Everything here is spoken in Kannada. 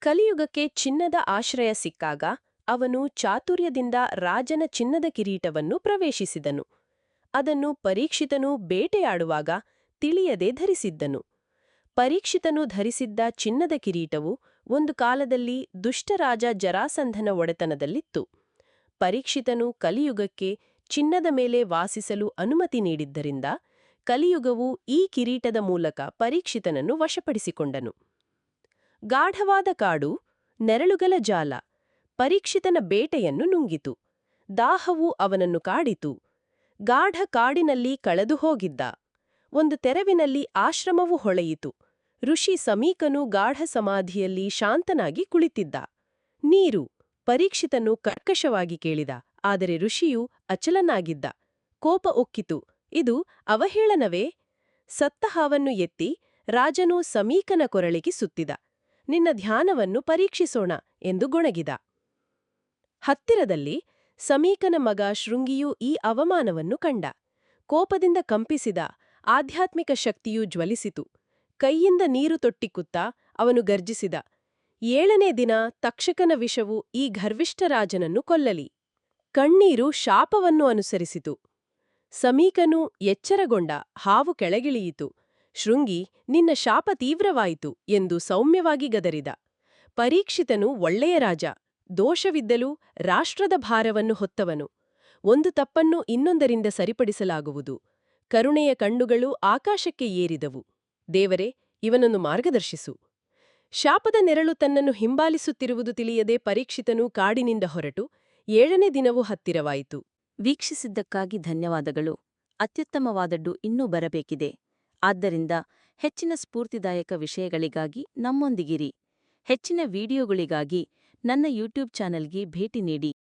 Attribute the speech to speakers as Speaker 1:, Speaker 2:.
Speaker 1: ಕಲಿಯುಗಕ್ಕೆ ಚಿನ್ನದ ಆಶ್ರಯ ಸಿಕ್ಕಾಗ ಅವನು ಚಾತುರ್ಯದಿಂದ ರಾಜನ ಚಿನ್ನದ ಕಿರೀಟವನ್ನು ಪ್ರವೇಶಿಸಿದನು. ಅದನ್ನು ಪರೀಕ್ಷಿತನು ಬೇಟೆಯಾಡುವಾಗ ತಿಳಿಯದೆ ಧರಿಸಿದ್ದನು. ಪರೀಕ್ಷಿತನು ಧರಿಸಿದ್ದ ಚಿನ್ನದ ಕಿರೀಟವು ಒಂದು ಕಾಲದಲ್ಲಿ ದುಷ್ಟರಾಜ ಜರಾಸಂಧನ ಒಡೆತನದಲ್ಲಿತ್ತು. ಪರೀಕ್ಷಿತನು ಕಲಿಯುಗಕ್ಕೆ ಚಿನ್ನದ ಮೇಲೆ ವಾಸಿಸಲು ಅನುಮತಿ ನೀಡಿದ್ದರಿಂದ ಕಲಿಯುಗವು ಈ ಕಿರೀಟದ ಮೂಲಕ ಪರೀಕ್ಷಿತನನ್ನು ವಶಪಡಿಸಿಕೊಂಡನು. ಗಾಢವಾದ ಕಾಡು, ನೆರಳುಗಲ ಜಾಲ, ಪರೀಕ್ಷಿತನ ಬೇಟೆಯನ್ನು ನುಂಗಿತು. ದಾಹವು ಅವನನ್ನು ಕಾಡಿತು. ಗಾಢ ಕಾಡಿನಲ್ಲಿ ಕಳೆದು ಹೋಗಿದ್ದ. ಒಂದು ತೆರವಿನಲ್ಲಿ ಆಶ್ರಮವು ಹೊಳೆಯಿತು. ಋಷಿ ಸಮೀಕನು ಗಾಢ ಸಮಾಧಿಯಲ್ಲಿ ಶಾಂತನಾಗಿ ಕುಳಿತಿದ್ದ. ನೀರು, ಪರೀಕ್ಷಿತನು ಕರ್ಕಶವಾಗಿ ಕೇಳಿದ, ಆದರೆ ಋಷಿಯು ಅಚಲನಾಗಿದ್ದ. ಕೋಪ ಉಕ್ಕಿತು. ಇದು ಅವಹೇಳನವೇ? ಸತ್ತ ಹಾವನ್ನು ಎತ್ತಿ ರಾಜನು ಸಮೀಕನ ಕೊರಳಿಗೆ ಸುತ್ತಿದ. ನಿನ್ನ ಧ್ಯಾನವನ್ನು ಪರೀಕ್ಷಿಸೋಣ ಎಂದು ಗೊಣಗಿದ. ಹತ್ತಿರದಲ್ಲಿ ಸಮೀಕನ ಮಗ ಶೃಂಗಿಯು ಈ ಅವಮಾನವನ್ನು ಕಂಡ. ಕೋಪದಿಂದ ಕಂಪಿಸಿದ. ಆಧ್ಯಾತ್ಮಿಕ ಶಕ್ತಿಯು ಜ್ವಲಿಸಿತು. ಕೈಯಿಂದ ನೀರು ತೊಟ್ಟಿಕ್ಕುತ್ತಾ ಅವನು ಗರ್ಜಿಸಿದ, 7ನೇ ದಿನ ತಕ್ಷಕನ ವಿಷವು ಈ ಗರ್ವಿಷ್ಠ ರಾಜನನ್ನು ಕೊಲ್ಲಲಿ. ಕಣ್ಣೀರು ಶಾಪವನ್ನು ಅನುಸರಿಸಿತು. ಸಮೀಕನು ಎಚ್ಚರಗೊಂಡ. ಹಾವು ಕೆಳಗಿಳಿಯಿತು. ಶೃಂಗಿ, ನಿನ್ನ ಶಾಪ ತೀವ್ರವಾಯಿತು ಎಂದು ಸೌಮ್ಯವಾಗಿ ಗದರಿದ. ಪರೀಕ್ಷಿತನು ಒಳ್ಳೆಯ ರಾಜ, ದೋಷವಿದ್ದಲೂ ರಾಷ್ಟ್ರದ ಭಾರವನ್ನು ಹೊತ್ತವನು. ಒಂದು ತಪ್ಪನ್ನು ಇನ್ನೊಂದರಿಂದ ಸರಿಪಡಿಸಲಾಗುವುದು. ಕರುಣೆಯ ಕಣ್ಣುಗಳು ಆಕಾಶಕ್ಕೆ ಏರಿದವು. ದೇವರೇ, ಇವನನ್ನು ಮಾರ್ಗದರ್ಶಿಸು. ಶಾಪದ ನೆರಳು ತನ್ನನ್ನು ಹಿಂಬಾಲಿಸುತ್ತಿರುವುದು ತಿಳಿಯದೆ ಪರೀಕ್ಷಿತನು ಕಾಡಿನಿಂದ ಹೊರಟು 7ನೇ ದಿನವೂ ಹತ್ತಿರವಾಯಿತು.
Speaker 2: ವೀಕ್ಷಿಸಿದ್ದಕ್ಕಾಗಿ ಧನ್ಯವಾದಗಳು. ಅತ್ಯುತ್ತಮವಾದದ್ದು ಇನ್ನೂ ಬರಬೇಕಿದೆ. ಆದ್ದರಿಂದ ಹೆಚ್ಚಿನ ಸ್ಫೂರ್ತಿದಾಯಕ ವಿಷಯಗಳಿಗಾಗಿ ನಮ್ಮೊಂದಿಗಿರಿ. ಹೆಚ್ಚಿನ ವಿಡಿಯೋಗಳಿಗಾಗಿ ನನ್ನ ಯೂಟ್ಯೂಬ್ ಚಾನೆಲ್ಗೆ ಭೇಟಿ ನೀಡಿ.